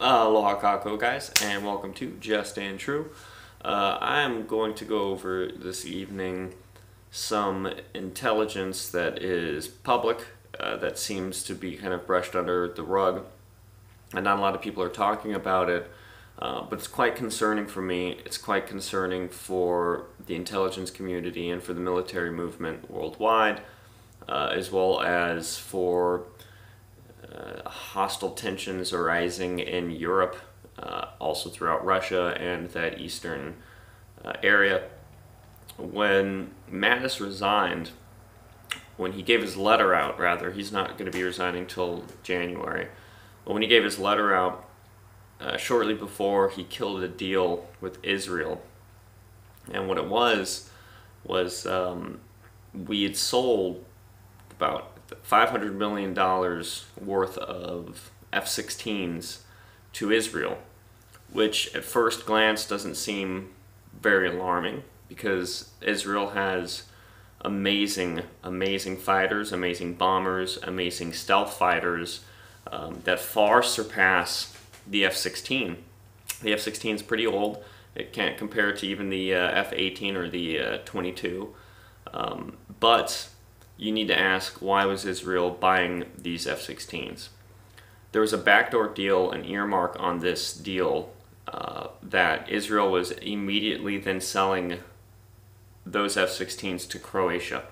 Aloha kako guys, and welcome to Just and True. I'm going to go over this evening some intelligence that is public, that seems to be kind of brushed under the rug, and not a lot of people are talking about it, but it's quite concerning for me. It's quite concerning for the intelligence community and for the military movement worldwide, as well as for hostile tensions arising in Europe, also throughout Russia and that eastern area. When Mattis resigned, when he gave his letter out, rather, he's not going to be resigning till January, but when he gave his letter out shortly before he killed a deal with Israel, and what it was we had sold about $500 million worth of F16s to Israel, which at first glance doesn't seem very alarming because Israel has amazing fighters, amazing bombers, amazing stealth fighters that far surpass the F-16. The F-16 is pretty old. It can't compare to even the F-18 or the 22, but you need to ask, why was Israel buying these F-16s? There was a backdoor deal, an earmark on this deal, that Israel was immediately then selling those F-16s to Croatia.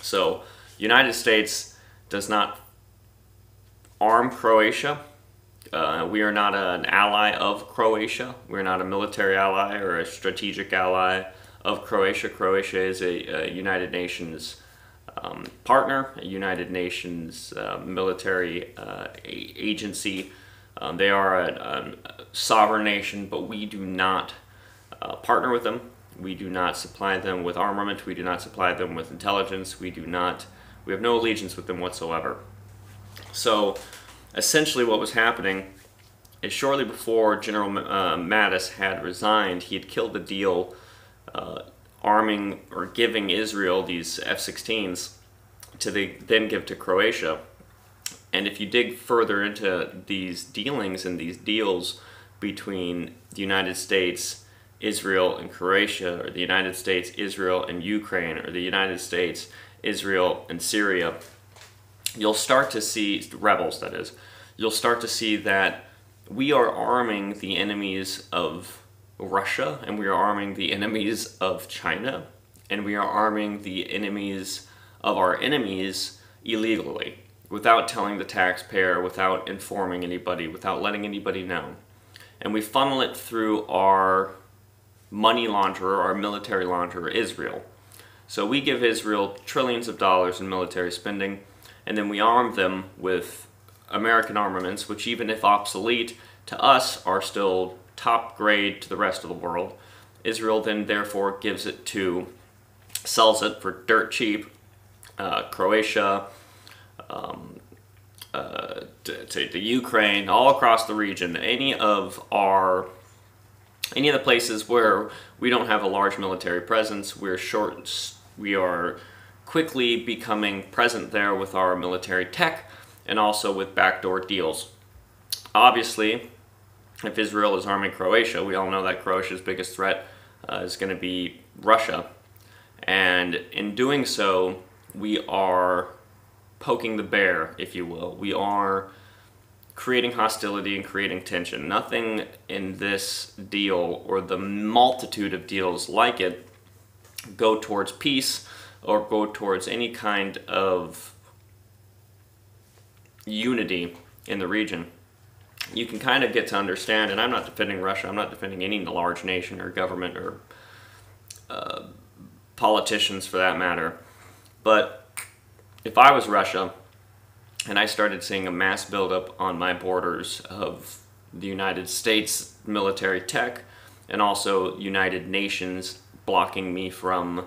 So, United States does not arm Croatia. We are not an ally of Croatia. We're not a military ally or a strategic ally of Croatia. Croatia is a United Nations partner, a United Nations military agency. They are a sovereign nation, but we do not partner with them. We do not supply them with armament. We do not supply them with intelligence. We have no allegiance with them whatsoever. So essentially what was happening is shortly before General Mattis had resigned, he had killed the deal arming or giving Israel these F-16s to then give to Croatia. And if you dig further into these dealings and these deals between the United States, Israel, and Croatia, or the United States, Israel, and Ukraine, or the United States, Israel, and Syria, you'll start to see, rebels that is, you'll start to see that we are arming the enemies of Russia, and we are arming the enemies of China, and we are arming the enemies of our enemies illegally, without telling the taxpayer, without informing anybody, without letting anybody know. And we funnel it through our money launderer, our military launderer, Israel. So we give Israel trillions of dollars in military spending, and then we arm them with American armaments, which even if obsolete, to us are still top grade to the rest of the world. Israel then therefore sells it for dirt cheap. Croatia, to the Ukraine, all across the region, any of the places where we don't have a large military presence, we are quickly becoming present there with our military tech and also with backdoor deals. Obviously, if Israel is arming Croatia, we all know that Croatia's biggest threat is going to be Russia. And in doing so, we are poking the bear, if you will. We are creating hostility and creating tension. Nothing in this deal, or the multitude of deals like it, go towards peace or go towards any kind of unity in the region. You can kind of get to understand, and I'm not defending Russia, I'm not defending any large nation or government or politicians for that matter, but if I was Russia and I started seeing a mass buildup on my borders of the United States military tech and also United Nations blocking me from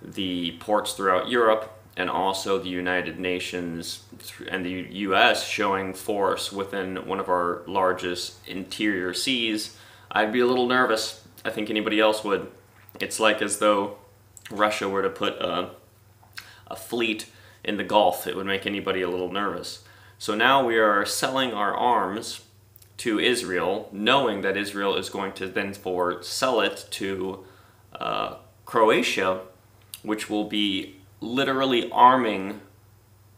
the ports throughout Europe, and also the United Nations and the US showing force within one of our largest interior seas, I'd be a little nervous. I think anybody else would. It's like as though Russia were to put a fleet in the Gulf. It would make anybody a little nervous. So now we are selling our arms to Israel, knowing that Israel is going to then sell it to Croatia, which will be literally arming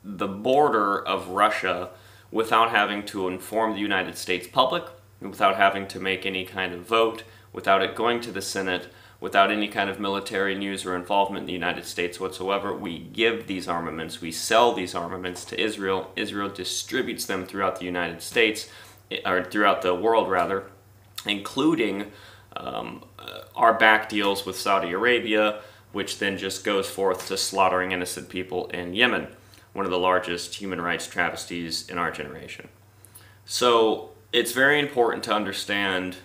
the border of Russia without having to inform the United States public, without having to make any kind of vote, without it going to the Senate, without any kind of military news or involvement in the United States whatsoever. We give these armaments, we sell these armaments to Israel. Israel distributes them throughout the United States, or throughout the world rather, including our back deals with Saudi Arabia, which then just goes forth to slaughtering innocent people in Yemen, one of the largest human rights travesties in our generation. So it's very important to understand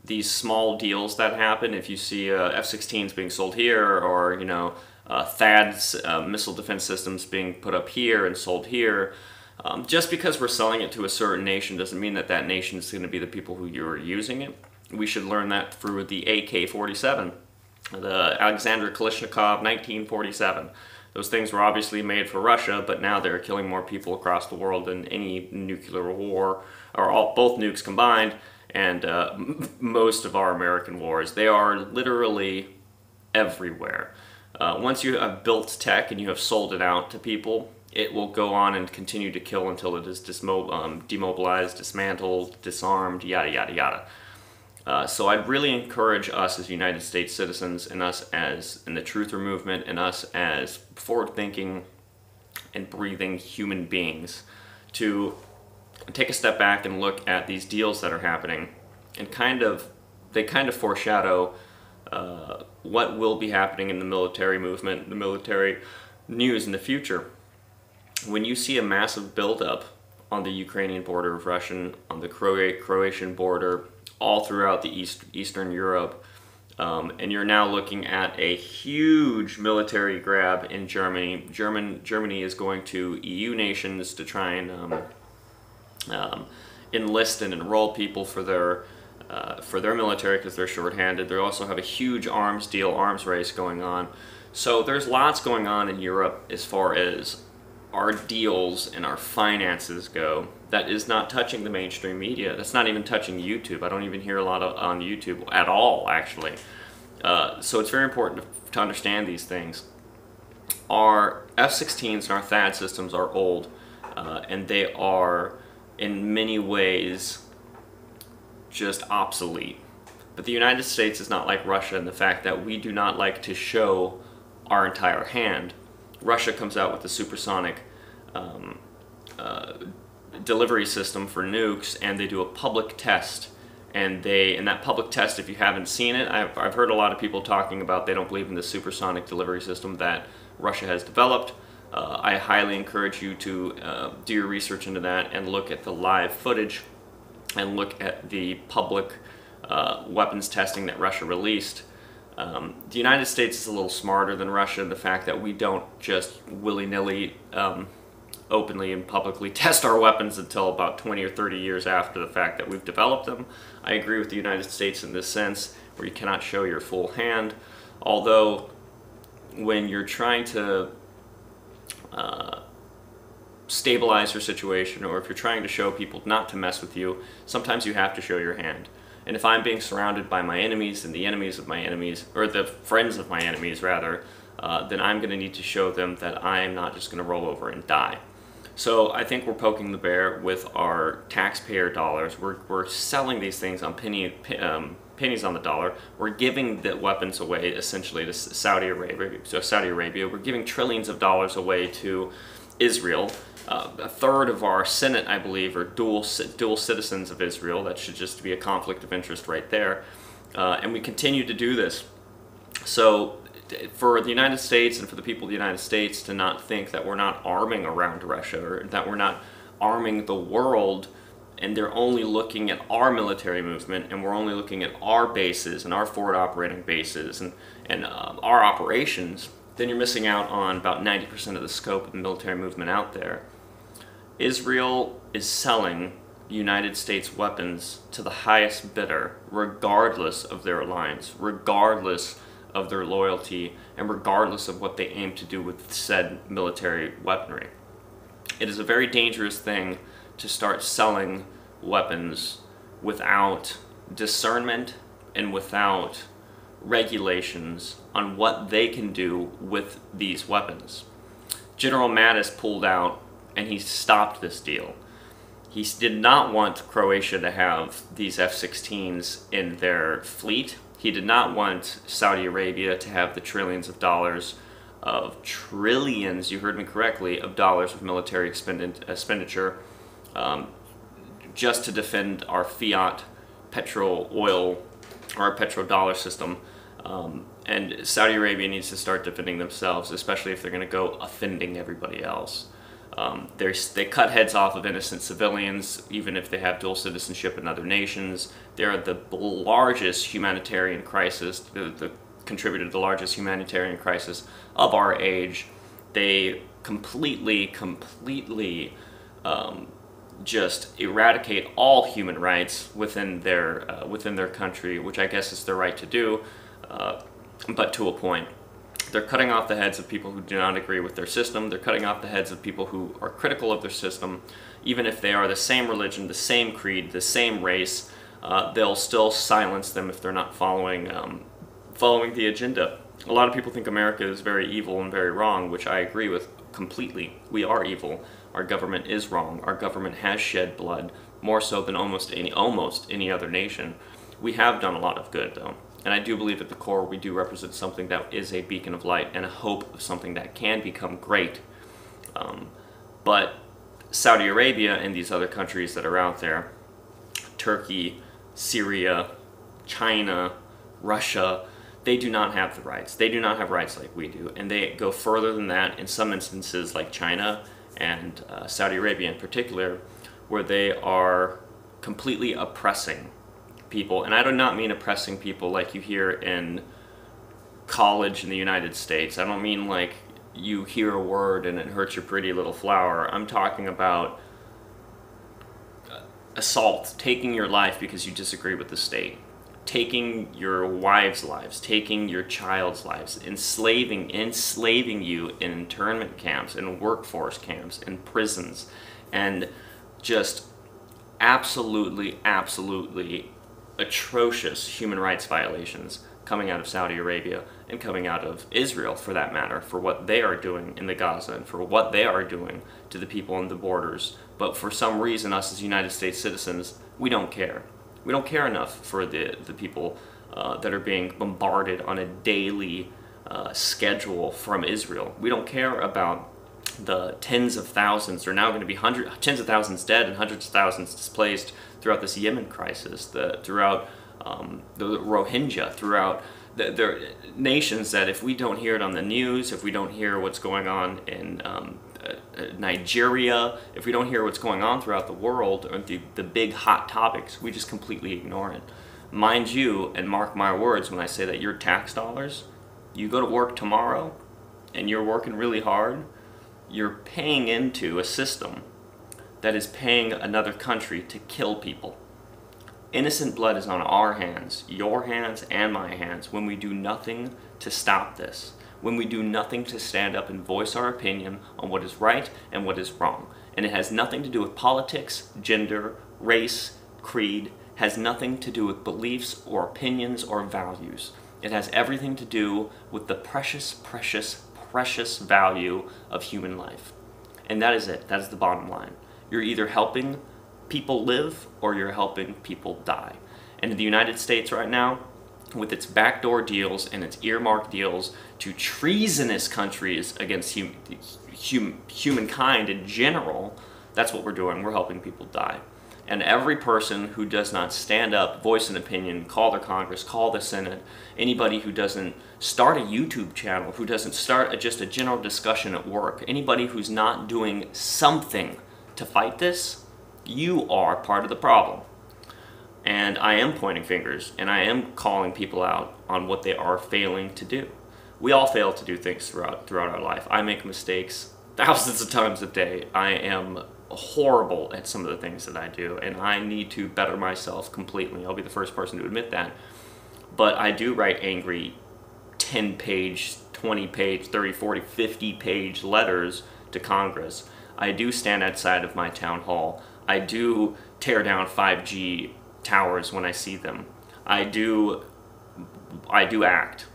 these small deals that happen. If you see F-16s being sold here, or THAAD's missile defense systems being put up here and sold here, just because we're selling it to a certain nation doesn't mean that that nation is going to be the people who are using it. We should learn that through the AK-47, the Alexander Kalashnikov 1947. Those things were obviously made for Russia, but now they're killing more people across the world than any nuclear war, or both nukes combined, and most of our American wars. They are literally everywhere. Once you have built tech and you have sold it out to people, it will go on and continue to kill until it is demobilized, dismantled, disarmed, yada yada yada. So I'd really encourage us as United States citizens, and us as in the Truther movement, and us as forward-thinking and breathing human beings, to take a step back and look at these deals that are happening, and they kind of foreshadow what will be happening in the military movement, the military news in the future. When you see a massive buildup on the Ukrainian border of Russian, on the Croatian border, all throughout the Eastern Europe, and you're now looking at a huge military grab in Germany. Germany is going to EU nations to try and enlist and enroll people for their military because they're shorthanded. They also have a huge arms race going on. So there's lots going on in Europe as far as our deals and our finances go that is not touching the mainstream media. That's not even touching YouTube. I don't even hear a lot on YouTube at all, actually. So it's very important to understand these things. Our F-16s and our THAAD systems are old, and they are in many ways just obsolete. But the United States is not like Russia in the fact that we do not like to show our entire hand. Russia comes out with the supersonic delivery system for nukes, and they do a public test. And in that public test, if you haven't seen it, I've heard a lot of people talking about they don't believe in the supersonic delivery system that Russia has developed. I highly encourage you to do your research into that and look at the live footage and look at the public weapons testing that Russia released. The United States is a little smarter than Russia in the fact that we don't just willy-nilly, openly and publicly test our weapons until about 20 or 30 years after the fact that we've developed them. I agree with the United States in this sense, where you cannot show your full hand, although when you're trying to stabilize your situation, or if you're trying to show people not to mess with you, sometimes you have to show your hand. And if I'm being surrounded by my enemies and the enemies of my enemies, or the friends of my enemies rather, then I'm going to need to show them that I am not just going to roll over and die. So I think we're poking the bear with our taxpayer dollars. We're selling these things on pennies on the dollar. We're giving the weapons away essentially to Saudi Arabia. We're giving trillions of dollars away to Israel. A third of our Senate, I believe, are dual citizens of Israel. That should just be a conflict of interest right there. And we continue to do this. So for the United States and for the people of the United States to not think that we're not arming around Russia, or that we're not arming the world, and they're only looking at our military movement, and we're only looking at our bases and our forward operating bases and our operations, then you're missing out on about 90% of the scope of the military movement out there. Israel is selling United States weapons to the highest bidder, regardless of their alliance, regardless of their loyalty, and regardless of what they aim to do with said military weaponry. It is a very dangerous thing to start selling weapons without discernment and without regulations on what they can do with these weapons. General Mattis pulled out and he stopped this deal. He did not want Croatia to have these F-16s in their fleet. He did not want Saudi Arabia to have the trillions of dollars, you heard me correctly, of dollars of military expenditure just to defend our fiat oil, our petrodollar system. And Saudi Arabia needs to start defending themselves, especially if they're going to go offending everybody else. They cut heads off of innocent civilians, even if they have dual citizenship in other nations. They're the largest humanitarian crisis, contributed to the largest humanitarian crisis of our age. They completely just eradicate all human rights within their country, which I guess is their right to do, but to a point. They're cutting off the heads of people who do not agree with their system. They're cutting off the heads of people who are critical of their system. Even if they are the same religion, the same creed, the same race, they'll still silence them if they're not following the agenda. A lot of people think America is very evil and very wrong, which I agree with completely. We are evil. Our government is wrong. Our government has shed blood, more so than almost any other nation. We have done a lot of good, though. And I do believe at the core we do represent something that is a beacon of light and a hope of something that can become great. But Saudi Arabia and these other countries that are out there, Turkey, Syria, China, Russia, they do not have the rights. They do not have rights like we do. And they go further than that in some instances, like China and Saudi Arabia in particular, where they are completely oppressing people. And I do not mean oppressing people like you hear in college in the United States. I don't mean like you hear a word and it hurts your pretty little flower. I'm talking about assault, taking your life because you disagree with the state, taking your wives' lives, taking your child's lives, enslaving you in internment camps, in workforce camps, in prisons, and just absolutely atrocious human rights violations coming out of Saudi Arabia and coming out of Israel, for that matter, for what they are doing in the Gaza and for what they are doing to the people on the borders. But for some reason, us as United States citizens, we don't care. We don't care enough for the people that are being bombarded on a daily schedule from Israel. We don't care about the tens of thousands. There are now going to be tens of thousands dead and hundreds of thousands displaced throughout this Yemen crisis, throughout the Rohingya, throughout the nations that if we don't hear it on the news, if we don't hear what's going on in Nigeria, if we don't hear what's going on throughout the world, or the big hot topics, we just completely ignore it. Mind you, and mark my words when I say that your tax dollars, you go to work tomorrow and you're working really hard, you're paying into a system that is paying another country to kill people. Innocent blood is on our hands, your hands and my hands, when we do nothing to stop this. When we do nothing to stand up and voice our opinion on what is right and what is wrong. And it has nothing to do with politics, gender, race, creed, has nothing to do with beliefs or opinions or values. It has everything to do with the precious value of human life. And that is it. That is the bottom line. You're either helping people live or you're helping people die. And in the United States right now, with its backdoor deals and its earmark deals to treasonous countries against humankind in general, that's what we're doing. We're helping people die. And every person who does not stand up, voice an opinion, call their Congress, call the Senate, anybody who doesn't start a YouTube channel, who doesn't start just a general discussion at work, anybody who's not doing something to fight this, you are part of the problem. And I am pointing fingers, and I am calling people out on what they are failing to do. We all fail to do things throughout our life. I make mistakes thousands of times a day. I am horrible at some of the things that I do, and I need to better myself completely. I'll be the first person to admit that. But I do write angry 10-page, 20-page, 30, 40, 50-page letters to Congress. I do stand outside of my town hall. I do tear down 5G towers when I see them. I do act.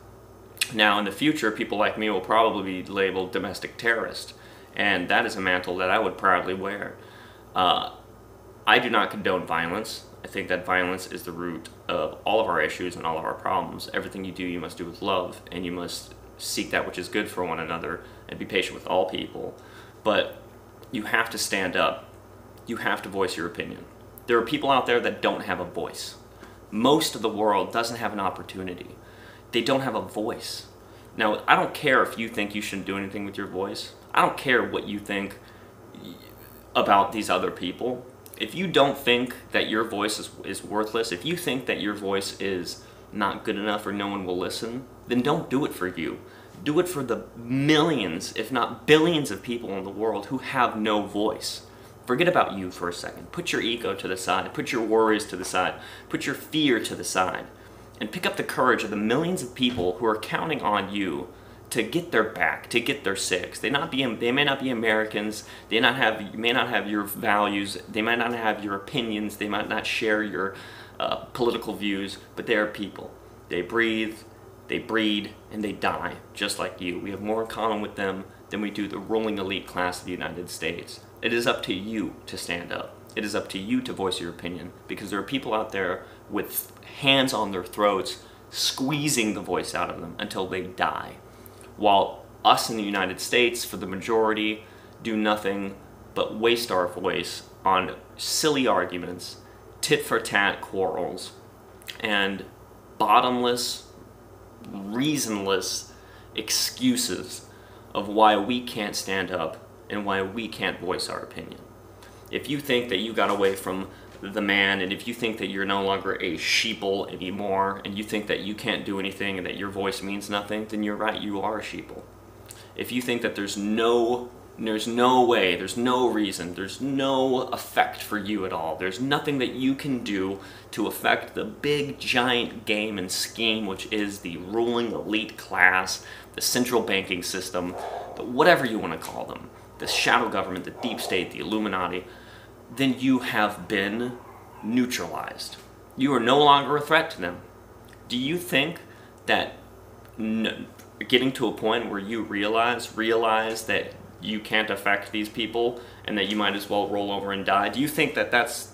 Now, in the future, people like me will probably be labeled domestic terrorist, and that is a mantle that I would proudly wear. I do not condone violence. I think that violence is the root of all of our issues and all of our problems. Everything you do, you must do with love, and you must seek that which is good for one another and be patient with all people. But you have to stand up. You have to voice your opinion. There are people out there that don't have a voice. Most of the world doesn't have an opportunity. They don't have a voice. Now, I don't care if you think you shouldn't do anything with your voice. I don't care what you think about these other people. If you don't think that your voice is worthless, if you think that your voice is not good enough or no one will listen, then don't do it for you. Do it for the millions, if not billions of people in the world who have no voice. Forget about you for a second. Put your ego to the side. Put your worries to the side. Put your fear to the side. And pick up the courage of the millions of people who are counting on you to get their back, to get their six. They may not be Americans. They may not have your values. They might not have your opinions. They might not share your political views. But they are people. They breathe, they breed, and they die just like you. We have more in common with them than we do the ruling elite class of the United States. It is up to you to stand up. It is up to you to voice your opinion, because there are people out there with hands on their throats squeezing the voice out of them until they die. While us in the United States, for the majority, do nothing but waste our voice on silly arguments, tit-for-tat quarrels, and bottomless, reasonless excuses of why we can't stand up and why we can't voice our opinion. If you think that you got away from the man, and if you think that you're no longer a sheeple anymore, and you think that you can't do anything and that your voice means nothing, then you're right, you are a sheeple. If you think that there's no way, there's no reason, there's no effect for you at all, there's nothing that you can do to affect the big giant game and scheme which is the ruling elite class, the central banking system, whatever you want to call them, the shadow government, the deep state, the Illuminati, then you have been neutralized. You are no longer a threat to them. Do you think that getting to a point where you realize that you can't affect these people and that you might as well roll over and die, do you think that that's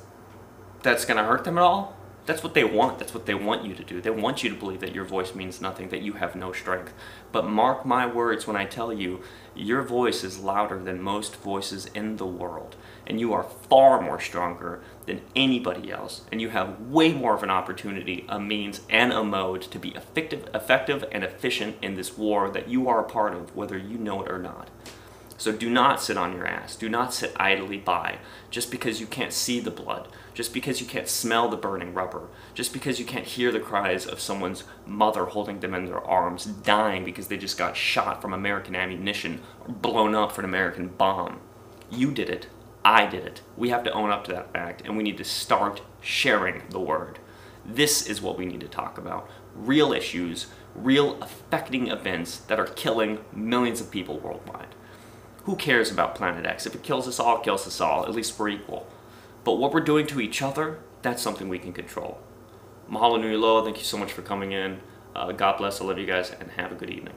going to hurt them at all? That's what they want. That's what they want you to do. They want you to believe that your voice means nothing, that you have no strength. But mark my words when I tell you, your voice is louder than most voices in the world. And you are far more stronger than anybody else. And you have way more of an opportunity, a means, and a mode to be effective and efficient in this war that you are a part of, whether you know it or not. So do not sit on your ass. Do not sit idly by just because you can't see the blood, just because you can't smell the burning rubber, just because you can't hear the cries of someone's mother holding them in their arms, dying because they just got shot from American ammunition or blown up for an American bomb. You did it. I did it. We have to own up to that fact, and we need to start sharing the word. This is what we need to talk about. Real issues, real affecting events that are killing millions of people worldwide. Who cares about Planet X? If it kills us all, it kills us all. At least we're equal. But what we're doing to each other, that's something we can control. Mahalo nui loa. Thank you so much for coming in. God bless. I love you guys, and have a good evening.